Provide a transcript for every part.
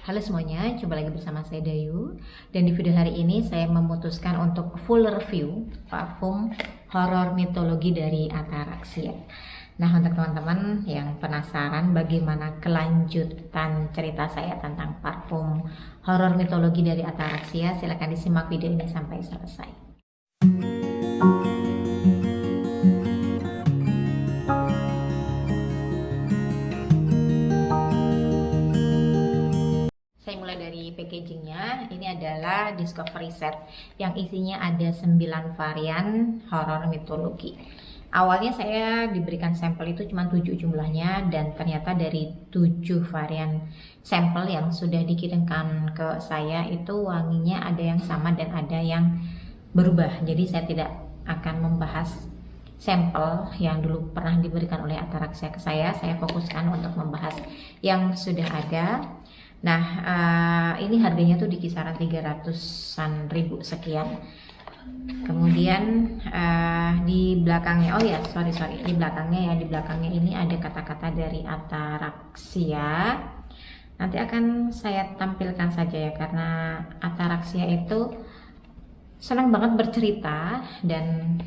Halo semuanya, jumpa lagi bersama saya Dayu. Dan di video hari ini saya memutuskan untuk full review parfum horor mitologi dari Ataraxia. Nah, untuk teman-teman yang penasaran bagaimana kelanjutan cerita saya tentang parfum horor mitologi dari Ataraxia, silahkan disimak video ini sampai selesai. Saya mulai dari packagingnya. Ini adalah discovery set yang isinya ada 9 varian horor mitologi. Awalnya saya diberikan sampel itu cuma 7 jumlahnya, dan ternyata dari 7 varian sampel yang sudah dikirimkan ke saya itu wanginya ada yang sama dan ada yang berubah. Jadi saya tidak akan membahas sampel yang dulu pernah diberikan oleh Ataraxia ke saya fokuskan untuk membahas yang sudah ada. Nah, ini harganya tuh di kisaran 300-an ribu sekian. Kemudian di belakangnya, di belakangnya ini ada kata-kata dari Ataraxia. Nanti akan saya tampilkan saja ya, karena Ataraxia itu senang banget bercerita, dan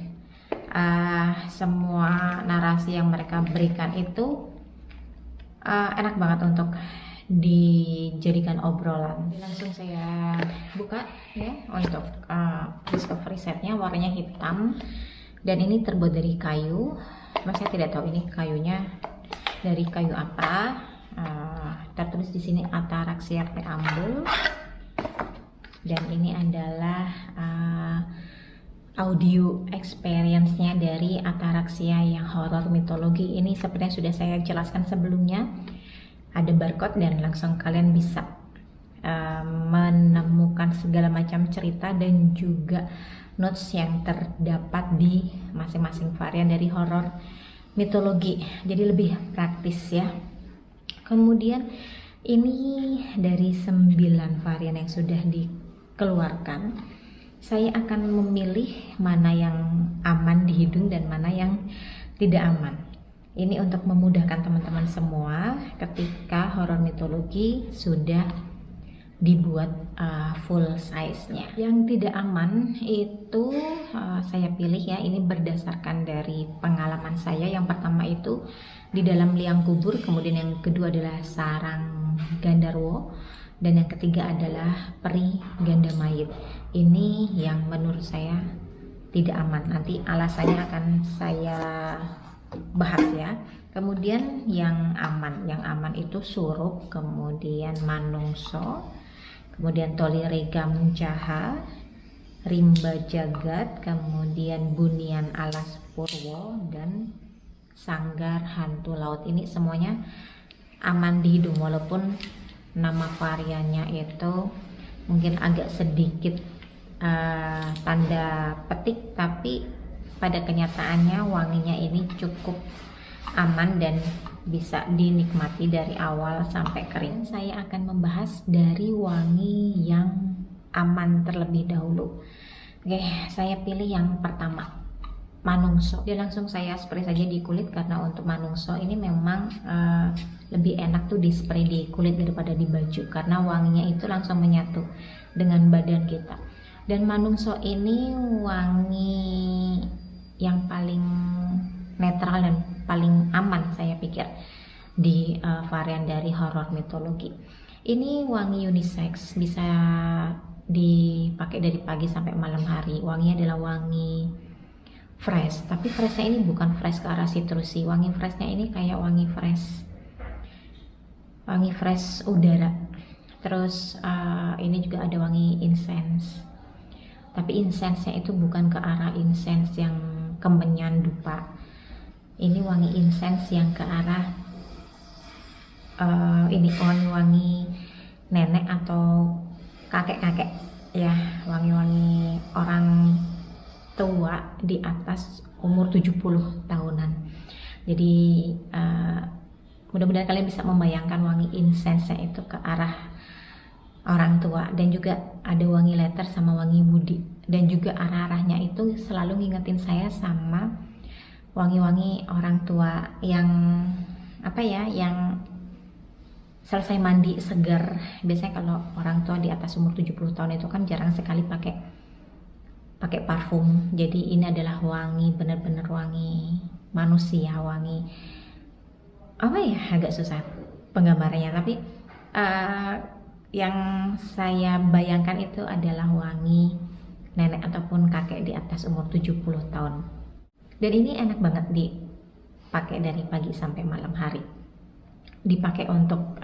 semua narasi yang mereka berikan itu enak banget untuk dijadikan obrolan. Langsung saya buka ya untuk discovery setnya. Warnanya hitam dan ini terbuat dari kayu. Saya tidak tahu ini kayunya dari kayu apa. Tertulis di sini Ataraxia Preamble, dan ini adalah audio experience-nya dari Ataraxia yang horor mitologi. Ini seperti yang sudah saya jelaskan sebelumnya. Ada barcode dan langsung kalian bisa menemukan segala macam cerita dan juga notes yang terdapat di masing-masing varian dari horor mitologi. Jadi lebih praktis ya. Kemudian ini dari 9 varian yang sudah dikeluarkan, saya akan memilih mana yang aman di hidung dan mana yang tidak aman. Ini untuk memudahkan teman-teman semua ketika horor mitologi sudah dibuat full size-nya. Yang tidak aman itu saya pilih ya, ini berdasarkan dari pengalaman saya. Yang pertama itu di dalam liang kubur, kemudian yang kedua adalah sarang Gandarwo, dan yang ketiga adalah peri ganda mayit. Ini yang menurut saya tidak aman. Nanti alasannya akan saya bahas ya. Kemudian yang aman itu surup, kemudian manungso, kemudian toliregam jaha, rimba jagat, kemudian bunian alas purwo, dan sanggar hantu laut. Ini semuanya aman di hidung, walaupun nama variannya itu mungkin agak sedikit tanda petik, tapi pada kenyataannya wanginya ini cukup aman dan bisa dinikmati dari awal sampai kering. Saya akan membahas dari wangi yang aman terlebih dahulu. Oke, saya pilih yang pertama, manungso. Dia langsung saya spray saja di kulit, karena untuk manungso ini memang lebih enak tuh di spray di kulit daripada di baju, karena wanginya itu langsung menyatu dengan badan kita. Dan manungso ini wangi yang paling netral dan paling aman saya pikir di varian dari horor mitologi. Ini wangi unisex, bisa dipakai dari pagi sampai malam hari. Wanginya adalah wangi fresh, tapi freshnya ini bukan fresh ke arah citrus sih. Wangi freshnya ini kayak wangi fresh udara. Terus ini juga ada wangi incense, tapi incense-nya itu bukan ke arah incense yang kemenyan dupa. Ini wangi incense yang ke arah ini wangi-wangi nenek atau kakek-kakek ya, wangi-wangi orang tua di atas umur 70 tahunan. Jadi mudah-mudahan kalian bisa membayangkan wangi incense-nya itu ke arah orang tua. Dan juga ada wangi letter sama wangi budi, dan juga arah-arahnya itu selalu ngingetin saya sama wangi-wangi orang tua yang yang selesai mandi segar. Biasanya kalau orang tua di atas umur 70 tahun itu kan jarang sekali pakai parfum. Jadi ini adalah wangi, benar-benar wangi manusia, wangi apa ya, agak susah penggambarannya, tapi yang saya bayangkan itu adalah wangi nenek ataupun kakek di atas umur 70 tahun. Dan ini enak banget dipakai dari pagi sampai malam hari. Dipakai untuk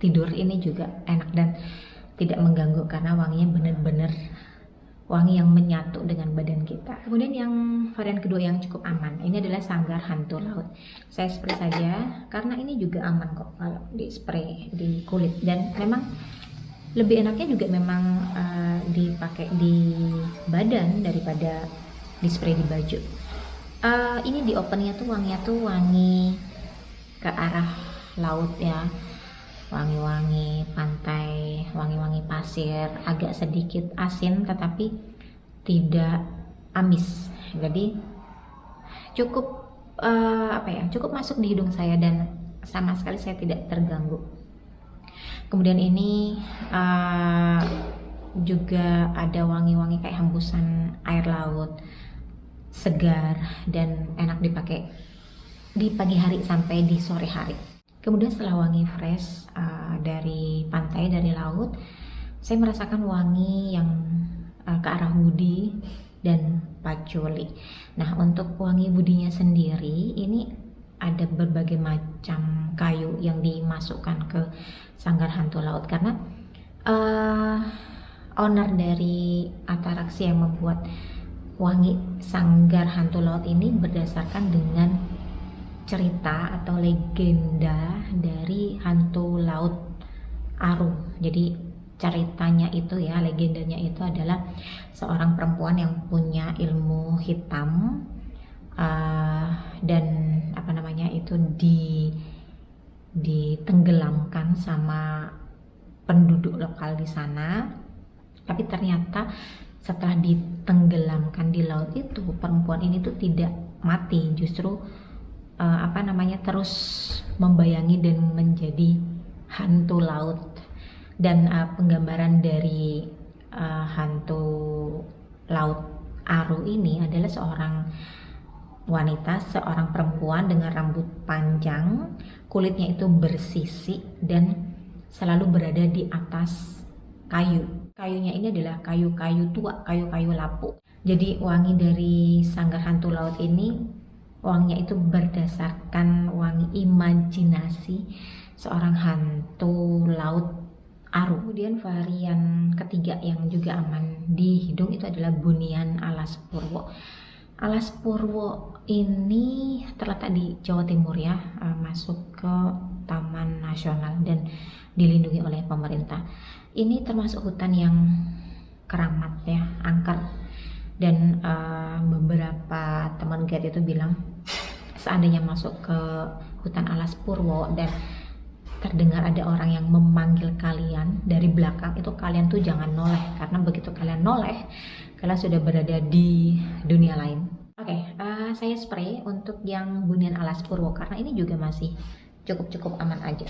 tidur ini juga enak dan tidak mengganggu karena wanginya benar-benar wangi yang menyatu dengan badan kita. Kemudian yang varian kedua yang cukup aman, ini adalah Sanggar Hantu Laut. Saya spray saja karena ini juga aman kok kalau di spray di kulit, dan memang lebih enaknya juga memang dipakai di badan daripada di spray di baju. Ini di opennya tuh wangi ke arah laut ya, wangi-wangi pantai, wangi-wangi pasir, agak sedikit asin tetapi tidak amis. Jadi cukup cukup masuk di hidung saya dan sama sekali saya tidak terganggu. Kemudian ini juga ada wangi-wangi kayak hembusan air laut, segar dan enak dipakai di pagi hari sampai di sore hari. Kemudian setelah wangi fresh dari pantai, dari laut, saya merasakan wangi yang ke arah budi dan patchouli. Nah, untuk wangi budinya sendiri, ini ada berbagai macam kayu yang dimasukkan ke Sanggar Hantu Laut karena owner dari Ataraxy yang membuat wangi Sanggar Hantu Laut ini berdasarkan dengan cerita atau legenda dari hantu laut Aru. Jadi ceritanya itu ya, legendanya itu adalah seorang perempuan yang punya ilmu hitam dan itu ditenggelamkan sama penduduk lokal di sana. Tapi ternyata setelah ditenggelamkan di laut itu, perempuan ini tuh tidak mati, justru terus membayangi dan menjadi hantu laut. Dan penggambaran dari hantu laut Aru ini adalah seorang wanita, seorang perempuan dengan rambut panjang, kulitnya itu bersisik dan selalu berada di atas kayu. Kayunya ini adalah kayu-kayu tua, kayu-kayu lapuk. Jadi wangi dari Sanggar Hantu Laut ini, wanginya itu berdasarkan wangi imajinasi seorang hantu laut Aru. Kemudian varian ketiga yang juga aman di hidung itu adalah Bunian Alas Purwo. Alas Purwo ini terletak di Jawa Timur ya, masuk ke Taman Nasional dan dilindungi oleh pemerintah. Ini termasuk hutan yang keramat ya, angker. Dan beberapa teman guide itu bilang seandainya masuk ke hutan Alas Purwo dan terdengar ada orang yang memanggil kalian dari belakang, itu kalian tuh jangan noleh, karena begitu kalian noleh, kalian sudah berada di dunia lain. Oke, saya spray untuk yang Bunian Alas Purwo karena ini juga masih cukup aman aja.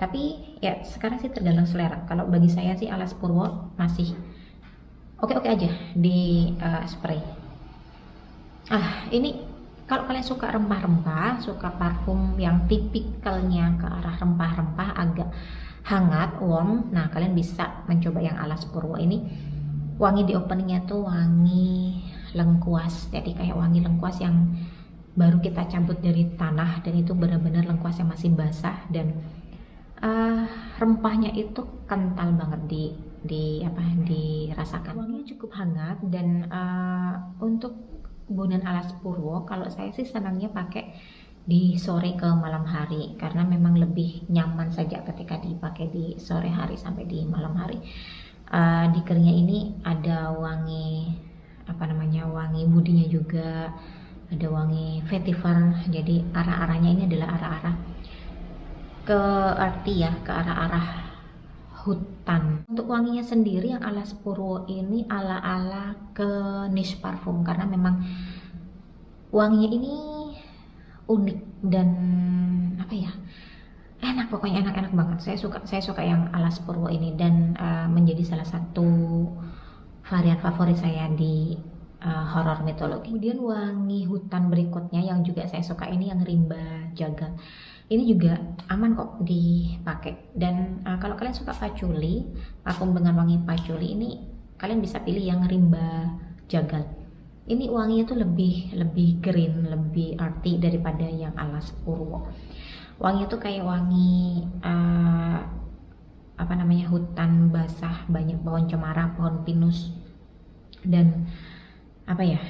Tapi ya sekarang sih tergantung selera. Kalau bagi saya sih Alas Purwo masih oke aja di spray. Ini kalau kalian suka rempah-rempah, suka parfum yang tipikalnya ke arah rempah-rempah, agak hangat, warm, nah kalian bisa mencoba yang Alas Purwo ini. Wangi di openingnya tuh wangi lengkuas, jadi kayak wangi lengkuas yang baru kita cabut dari tanah, dan itu benar-benar lengkuas yang masih basah, dan rempahnya itu kental banget dirasakan. Wanginya cukup hangat. Dan untuk Bunian Alas Purwo, kalau saya sih senangnya pakai di sore ke malam hari karena memang lebih nyaman saja ketika dipakai di sore hari sampai di malam hari. Di keringnya ini ada wangi wangi budinya juga, ada wangi vetiver. Jadi arah-arahnya ini adalah arah-arah ke arah hutan. Untuk wanginya sendiri yang Alas Purwo ini ala-ala ke niche parfum karena memang wanginya ini unik dan enak, pokoknya enak-enak banget. Saya suka yang alas purwo ini, dan menjadi salah satu varian favorit saya di horor mitologi. Kemudian wangi hutan berikutnya yang juga saya suka ini yang rimba jagal. Ini juga aman kok dipakai, dan kalau kalian suka patchouli, parfum dengan wangi patchouli ini, kalian bisa pilih yang rimba jagal. Ini wanginya tuh lebih green, lebih arty daripada yang alas purwo. Wanginya tuh kayak wangi apa namanya, hutan basah, banyak pohon cemara, pohon pinus, dan apa ya,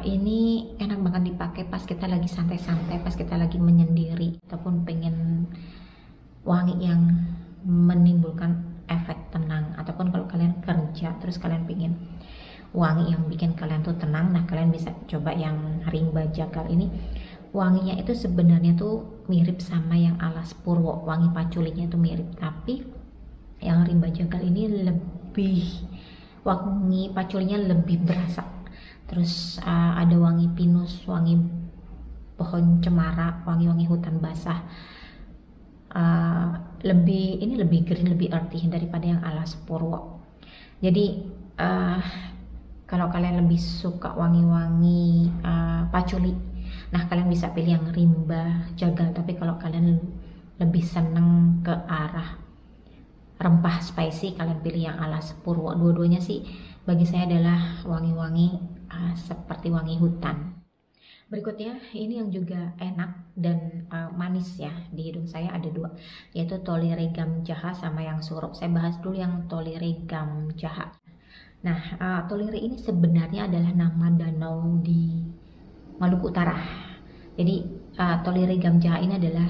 ini enak banget dipakai pas kita lagi santai-santai, pas kita lagi menyendiri ataupun pengen wangi yang menimbulkan efek tenang, ataupun kalau kalian kerja terus kalian pengen wangi yang bikin kalian tuh tenang, nah kalian bisa coba yang rimba jagal ini. Wanginya itu sebenarnya tuh mirip sama yang alas purwo, wangi paculinya itu mirip, tapi yang rimba jagal ini lebih, wangi paculinya lebih berasa. Terus ada wangi pinus, wangi pohon cemara, wangi-wangi hutan basah. Ini lebih green, lebih earthy daripada yang alas purwo. Jadi kalau kalian lebih suka wangi-wangi patchouli, nah kalian bisa pilih yang rimba jagal. Tapi kalau kalian lebih seneng ke arah rempah spicy, kalian pilih yang alas purwo. Dua-duanya sih bagi saya adalah wangi-wangi seperti wangi hutan. Berikutnya ini yang juga enak dan manis ya, di hidung saya ada dua, yaitu Tolire Gam Jaha sama yang surup. Saya bahas dulu yang Tolire Gam Jaha. Nah, Tolire ini sebenarnya adalah nama danau di Maluku Utara. Jadi Tolire Gam Jaha ini adalah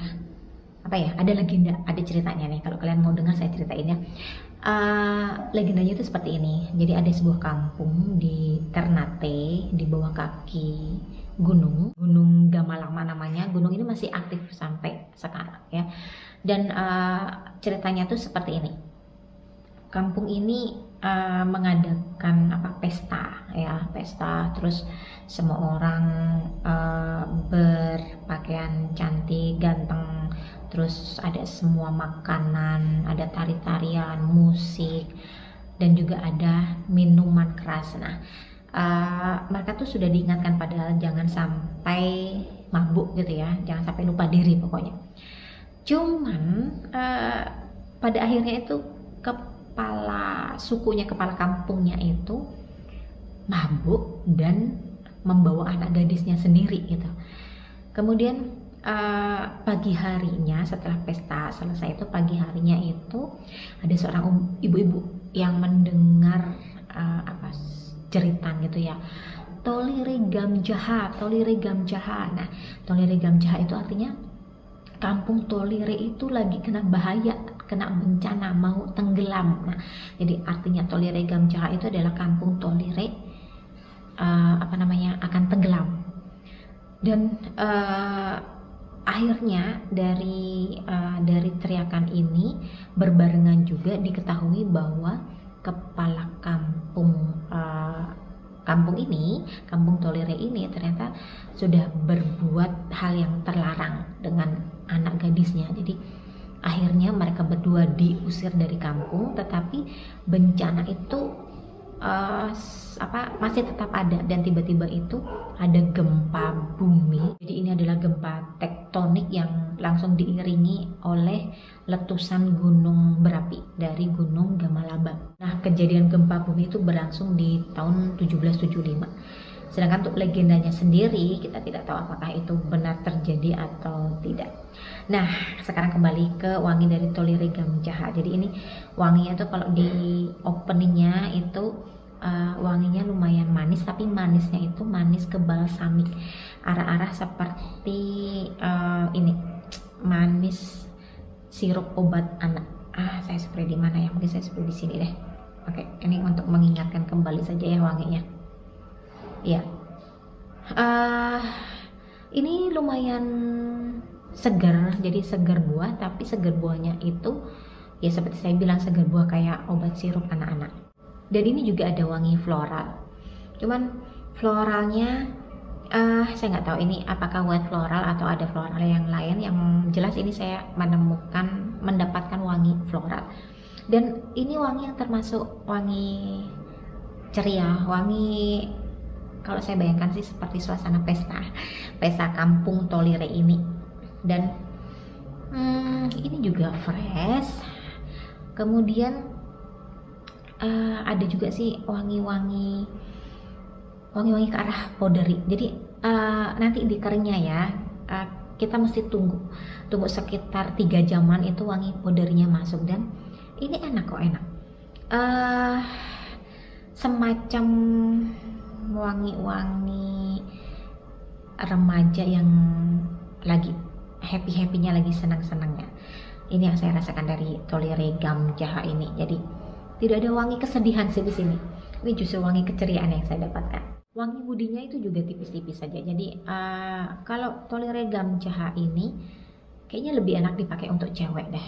apa ya? Ada legenda, ada ceritanya nih. Kalau kalian mau dengar saya ceritain ya. Legendanya itu seperti ini. Jadi ada sebuah kampung di Ternate, di bawah kaki Gunung Gamalama namanya. Gunung ini masih aktif sampai sekarang ya. Dan ceritanya tuh seperti ini. Kampung ini mengadakan pesta ya, pesta, terus semua orang berpakaian cantik, ganteng, terus ada semua makanan, ada tari-tarian, musik, dan juga ada minuman keras. Nah, mereka tuh sudah diingatkan padahal jangan sampai mabuk gitu ya, jangan sampai lupa diri pokoknya. Cuman pada akhirnya itu kepala sukunya, kepala kampungnya itu mabuk dan membawa anak gadisnya sendiri gitu. Kemudian pagi harinya setelah pesta selesai, itu pagi harinya itu ada seorang ibu-ibu yang mendengar jeritan gitu ya, Tolire Gam Jaha, Tolire Gam Jaha. Nah, Tolire Gam Jaha itu artinya kampung Tolire itu lagi kena bahaya, kena bencana, mau tenggelam. Nah, jadi artinya Tolire Gam Jaha itu adalah kampung Tolire akan tenggelam. Dan akhirnya dari teriakan ini berbarengan juga diketahui bahwa kepala kampung Tolire ini ternyata sudah berbuat hal yang terlarang dengan anak gadisnya. Jadi akhirnya mereka berdua diusir dari kampung, tetapi bencana itu masih tetap ada, dan tiba-tiba itu ada gempa bumi. Jadi ini adalah gempa tektonik yang langsung diiringi oleh letusan gunung berapi dari Gunung Gamalaba. Nah, kejadian gempa bumi itu berlangsung di tahun 1775. Sedangkan untuk legendanya sendiri kita tidak tahu apakah itu benar terjadi atau tidak. Nah, sekarang kembali ke wangi dari Tolire Gam Jaha. Jadi ini wanginya tuh kalau di openingnya itu wanginya lumayan manis, tapi manisnya itu manis ke balsamik, arah-arah seperti ini manis sirup obat anak. Saya spray di mana ya? Mungkin saya spray di sini deh. Oke, ini untuk mengingatkan kembali saja ya wanginya. Ya, ini lumayan segar, jadi segar buah, tapi segar buahnya itu ya seperti saya bilang, segar buah kayak obat sirup anak-anak. Dan ini juga ada wangi floral, cuman floralnya Saya nggak tahu ini apakah white floral atau ada floral yang lain. Yang jelas ini saya mendapatkan wangi floral, dan ini wangi yang termasuk wangi ceria, wangi kalau saya bayangkan sih seperti suasana pesta kampung Tolire ini. Dan ini juga fresh. Kemudian ada juga sih wangi-wangi ke arah powdery. Jadi nanti di keringnya ya, kita mesti tunggu sekitar 3 jaman itu wangi powderynya masuk, dan ini enak kok, enak. Semacam wangi-wangi remaja yang lagi happy-happynya, lagi senang-senangnya. Ini yang saya rasakan dari Tolire Gum Jaha ini. Jadi tidak ada wangi kesedihan sih di sini. Ini justru wangi keceriaan yang saya dapatkan. Wangi woodinya itu juga tipis-tipis saja. Jadi kalau Tolire Gum Jaha ini kayaknya lebih enak dipakai untuk cewek deh.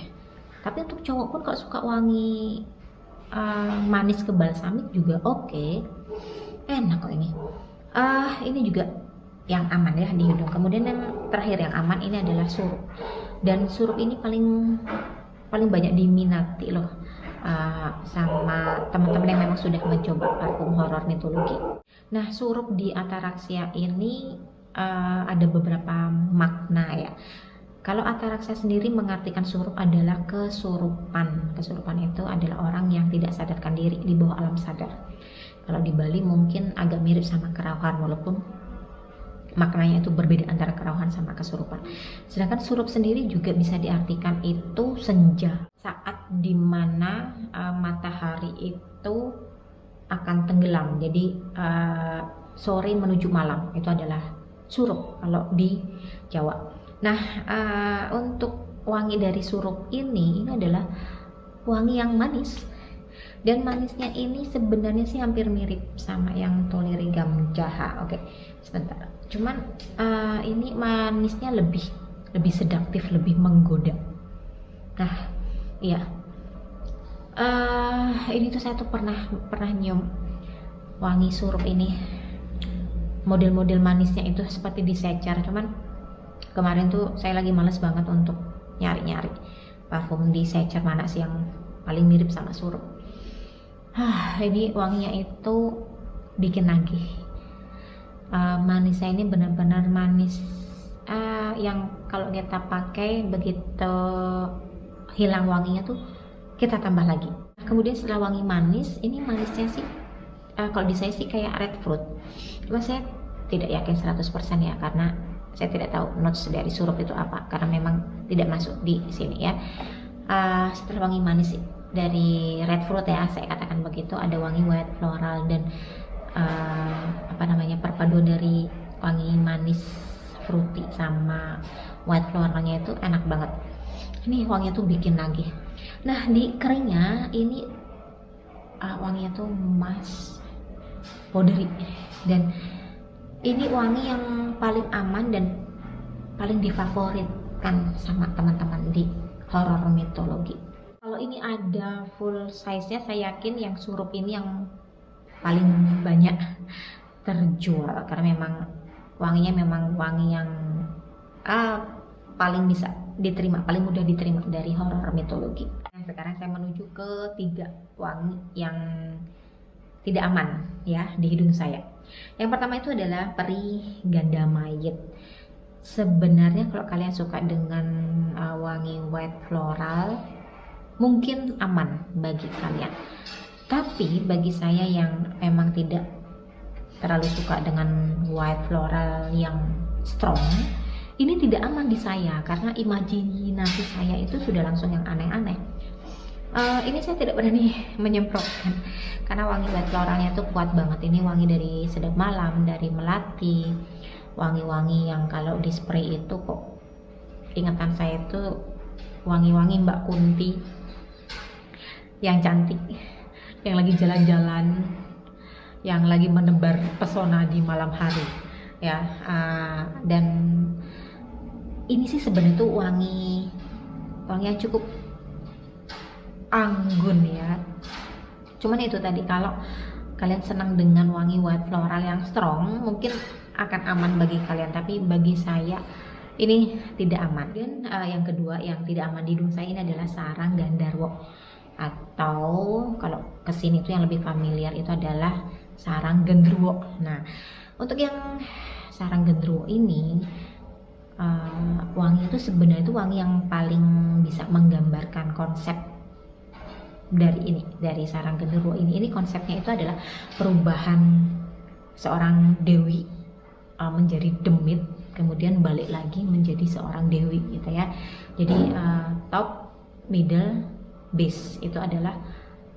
Tapi untuk cowok pun kalau suka wangi manis ke balsamik juga oke. Enak kok ini. Ini juga yang aman ya di hidung. Kemudian yang terakhir yang aman ini adalah surup. Dan surup ini paling banyak diminati loh sama teman-teman yang memang sudah mencoba parfum horor mitologi. Nah, surup di Ataraxia ini ada beberapa makna ya. Kalau Ataraxia sendiri mengartikan surup adalah kesurupan. Kesurupan itu adalah orang yang tidak sadarkan diri di bawah alam sadar. Kalau di Bali mungkin agak mirip sama kerauhan, walaupun maknanya itu berbeda antara kerauhan sama kesurupan. Sedangkan surup sendiri juga bisa diartikan itu senja, saat dimana matahari itu akan tenggelam. Jadi sore menuju malam itu adalah surup kalau di Jawa. Nah, untuk wangi dari surup ini adalah wangi yang manis. Dan manisnya ini sebenarnya sih hampir mirip sama yang Tolire Gum Jaha. Oke, sebentar. Cuman ini manisnya lebih sedaptif, lebih menggoda. Nah, iya. Ini tuh saya tuh pernah nyium wangi surup ini. Model-model manisnya itu seperti disecar. Cuman kemarin tuh saya lagi males banget untuk nyari-nyari parfum disecar mana sih yang paling mirip sama surup. Ini wanginya itu bikin nagih. Manisnya ini benar-benar manis yang kalau kita pakai begitu hilang wanginya tuh kita tambah lagi. Kemudian setelah wangi manis, ini manisnya sih kalau di saya sih kayak red fruit. Cuma saya tidak yakin 100% ya, karena saya tidak tahu notes dari surup itu apa, karena memang tidak masuk di sini ya. Setelah wangi manis dari red fruit ya, saya katakan begitu, ada wangi white floral dan perpaduan dari wangi manis fruity sama white floralnya itu enak banget. Ini wanginya tuh bikin nagih. Nah, di keringnya ini wanginya tuh mas powdery, dan ini wangi yang paling aman dan paling difavoritkan sama teman-teman di horor mitologi. Kalau ini ada full size-nya, saya yakin yang surup ini yang paling banyak terjual, karena memang wanginya memang wangi yang paling bisa diterima, paling mudah diterima dari horor mitologi. Nah, sekarang saya menuju ke 3 wangi yang tidak aman ya di hidung saya. Yang pertama itu adalah peri ganda mayit. Sebenarnya kalau kalian suka dengan wangi white floral, mungkin aman bagi kalian. Tapi bagi saya yang memang tidak terlalu suka dengan white floral yang strong, ini tidak aman di saya, karena imajinasi saya itu sudah langsung yang aneh-aneh. Ini saya tidak berani menyemprotkan karena wangi white floralnya itu kuat banget. Ini wangi dari Sedap Malam, dari Melati, wangi-wangi yang kalau di spray itu kok ingatan saya itu wangi-wangi Mbak Kunti yang cantik, yang lagi jalan-jalan, yang lagi menebar pesona di malam hari ya. Dan ini sih sebenarnya tuh wangi yang cukup anggun ya. Cuman itu tadi, kalau kalian senang dengan wangi white floral yang strong, mungkin akan aman bagi kalian, tapi bagi saya ini tidak aman. Dan yang kedua yang tidak aman di hidung saya ini adalah sarang Gandharwa, atau kalau kesini itu yang lebih familiar itu adalah sarang genderuwo. Nah, untuk yang sarang genderuwo ini wangi itu sebenarnya itu wangi yang paling bisa menggambarkan konsep dari sarang genderuwo ini. Ini konsepnya itu adalah perubahan seorang dewi menjadi demit, kemudian balik lagi menjadi seorang dewi gitu ya. Jadi top, middle, base itu adalah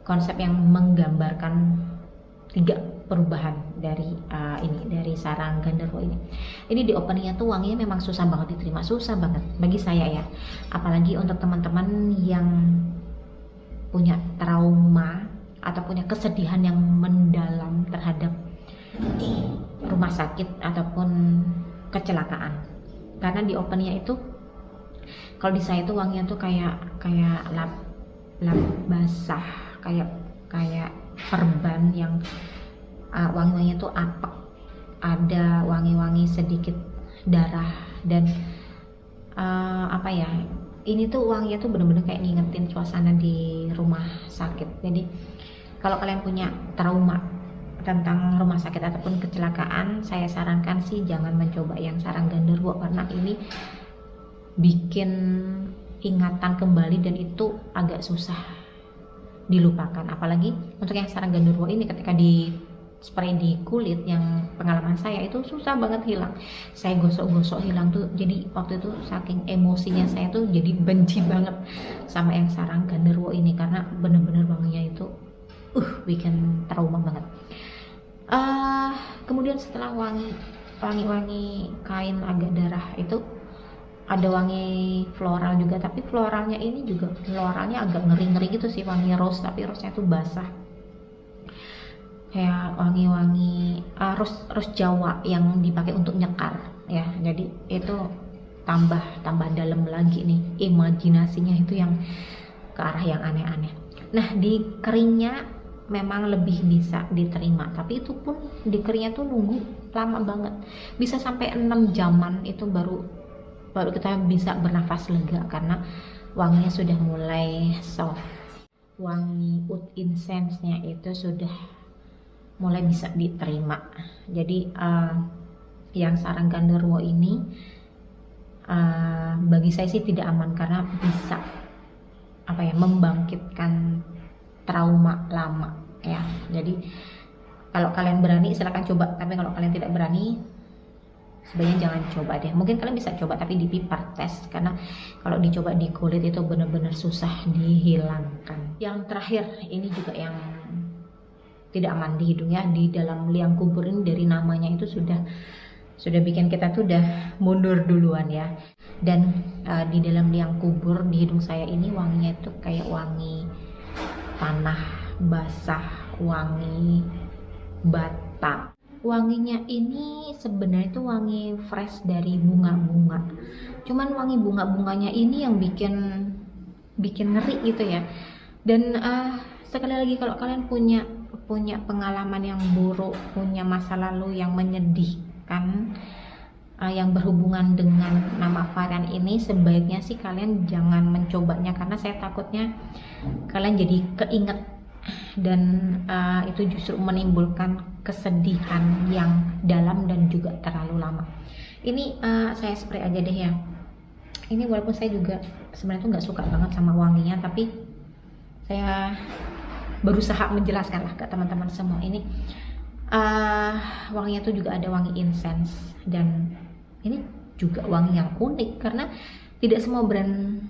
konsep yang menggambarkan 3 perubahan dari dari sarang Gandharwa ini. Ini di openingnya tuh wanginya memang susah banget diterima, susah banget bagi saya ya. Apalagi untuk teman-teman yang punya trauma atau punya kesedihan yang mendalam terhadap rumah sakit ataupun kecelakaan. Karena di openingnya itu kalau di saya tuh wanginya tuh kayak lap basah, kayak perban yang wangi-wanginya tuh apek, ada wangi-wangi sedikit darah, dan ini tuh wanginya tuh bener-bener kayak ngingetin suasana di rumah sakit. Jadi kalau kalian punya trauma tentang rumah sakit ataupun kecelakaan, saya sarankan sih jangan mencoba yang sarang Gandharwa, karena ini bikin ingatan kembali dan itu agak susah dilupakan. Apalagi untuk yang sarang Gandharwa ini ketika di spray di kulit, yang pengalaman saya itu susah banget hilang. Saya gosok-gosok hilang tuh. Jadi waktu itu saking emosinya saya tuh jadi benci banget sama yang sarang Gandharwa ini, karena bener-bener wanginya itu bikin trauma banget. Kemudian setelah wangi kain agak darah itu ada wangi floral juga, tapi floralnya ini juga floralnya agak ngeri-ngeri gitu sih, wangi rose, tapi rose-nya tuh basah. Kayak wangi-wangi rose Jawa yang dipakai untuk nyekar ya. Jadi itu tambah dalam lagi nih imajinasinya, itu yang ke arah yang aneh-aneh. Nah, di keringnya memang lebih bisa diterima, tapi itu pun di keringnya tuh nunggu lama banget, bisa sampai 6 jaman itu baru kita bisa bernafas lega, karena wanginya sudah mulai soft. Wangi oud incense-nya itu sudah mulai bisa diterima. Jadi yang sarang Gandharwa ini bagi saya sih tidak aman, karena bisa membangkitkan trauma lama ya. Jadi kalau kalian berani silakan coba, tapi kalau kalian tidak berani sebenarnya jangan coba deh. Mungkin kalian bisa coba tapi di pipar test, karena kalau dicoba di kulit itu benar-benar susah dihilangkan. Yang terakhir ini juga yang tidak aman di hidungnya, di dalam liang kubur ini, dari namanya itu sudah bikin kita tuh udah mundur duluan ya. Dan di dalam liang kubur di hidung saya ini wanginya itu kayak wangi tanah basah, wangi bata. Wanginya ini sebenarnya itu wangi fresh dari bunga-bunga. Cuman wangi bunga-bunganya ini yang bikin ngeri gitu ya. Dan sekali lagi kalau kalian punya pengalaman yang buruk, punya masa lalu yang menyedihkan yang berhubungan dengan nama varian ini, sebaiknya sih kalian jangan mencobanya, karena saya takutnya kalian jadi keinget dan itu justru menimbulkan kesedihan yang dalam dan juga terlalu lama. Ini saya spray aja deh ya. Ini walaupun saya juga sebenarnya tuh nggak suka banget sama wanginya, tapi saya berusaha menjelaskan lah ke teman-teman semua. Ini wanginya tuh juga ada wangi incense, dan ini juga wangi yang unik karena tidak semua brand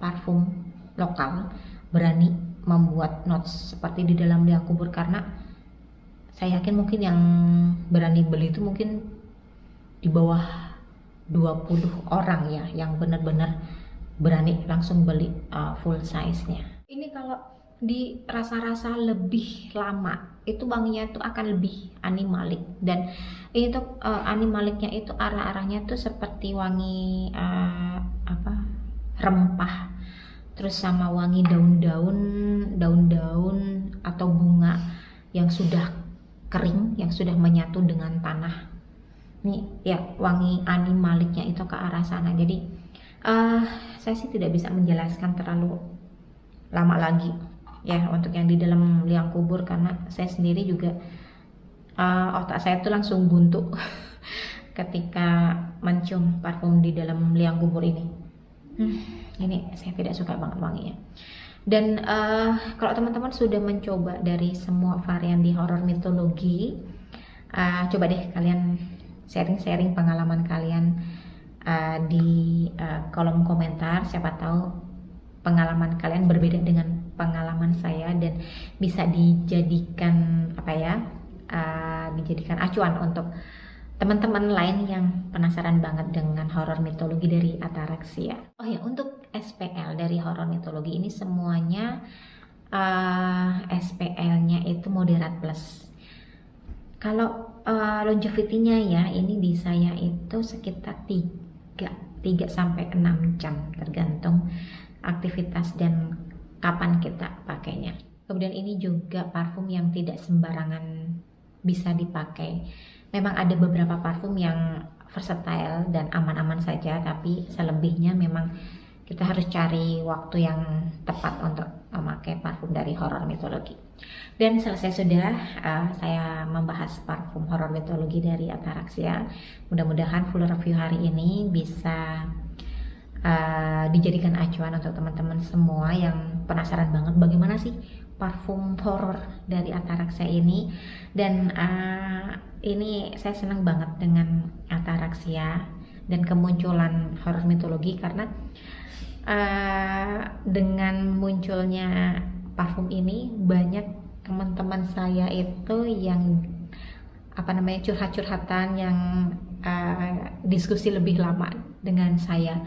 parfum lokal berani membuat notes seperti di dalam liang kubur, karena saya yakin mungkin yang berani beli itu mungkin di bawah 20 orang ya, yang benar-benar berani langsung beli full size-nya. Ini kalau di rasa-rasa lebih lama itu wanginya itu akan lebih animalik, dan ini tuh animaliknya itu arah-arahnya tuh seperti wangi rempah, terus sama wangi daun-daun atau bunga yang sudah kering, yang sudah menyatu dengan tanah. Nih ya, wangi animaliknya itu ke arah sana. Jadi saya sih tidak bisa menjelaskan terlalu lama lagi ya untuk yang di dalam liang kubur, karena saya sendiri juga otak saya tuh langsung buntu ketika mencium parfum di dalam liang kubur ini. Ini saya tidak suka banget wanginya. Dan kalau teman-teman sudah mencoba dari semua varian di horor mitologi, coba deh kalian sharing-sharing pengalaman kalian di kolom komentar. Siapa tahu pengalaman kalian berbeda dengan pengalaman saya dan bisa dijadikan dijadikan acuan untuk teman-teman lain yang penasaran banget dengan horor mitologi dari Ataraxia. Oh ya, untuk SPL dari horor mitologi ini semuanya SPL-nya itu moderate plus. Kalau longevity-nya ya, ini di saya itu sekitar 3 sampai 6 jam tergantung aktivitas dan kapan kita pakainya. Kemudian ini juga parfum yang tidak sembarangan bisa dipakai. Memang ada beberapa parfum yang versatile dan aman-aman saja, tapi selebihnya memang kita harus cari waktu yang tepat untuk memakai parfum dari horor mitologi. Dan selesai sudah saya membahas parfum horor mitologi dari Ataraxia. Mudah-mudahan full review hari ini bisa dijadikan acuan untuk teman-teman semua yang penasaran banget bagaimana sih parfum horor dari Ataraxia ini. Dan ini saya senang banget dengan Ataraxia dan kemunculan horor mitologi, karena dengan munculnya parfum ini banyak teman-teman saya itu yang curhat-curhatan, yang diskusi lebih lama dengan saya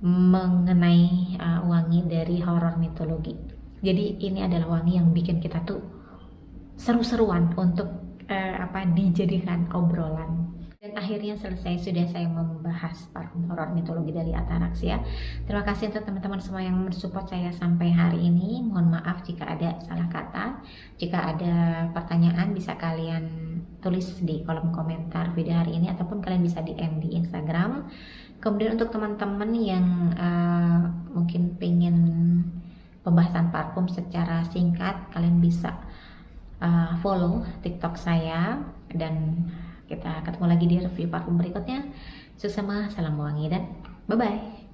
mengenai wangi dari horor mitologi. Jadi ini adalah wangi yang bikin kita tuh seru-seruan untuk dijadikan obrolan. Dan akhirnya selesai sudah saya membahas parfum horor mitologi dari Ataraxia. Terima kasih untuk teman-teman semua yang mensupport saya sampai hari ini. Mohon maaf jika ada salah kata. Jika ada pertanyaan bisa kalian tulis di kolom komentar video hari ini, ataupun kalian bisa DM di Instagram. Kemudian untuk teman-teman yang mungkin pengen pembahasan parfum secara singkat, kalian bisa follow TikTok saya, dan kita ketemu lagi di review parfum berikutnya. Sukses, salam wangi, dan bye-bye.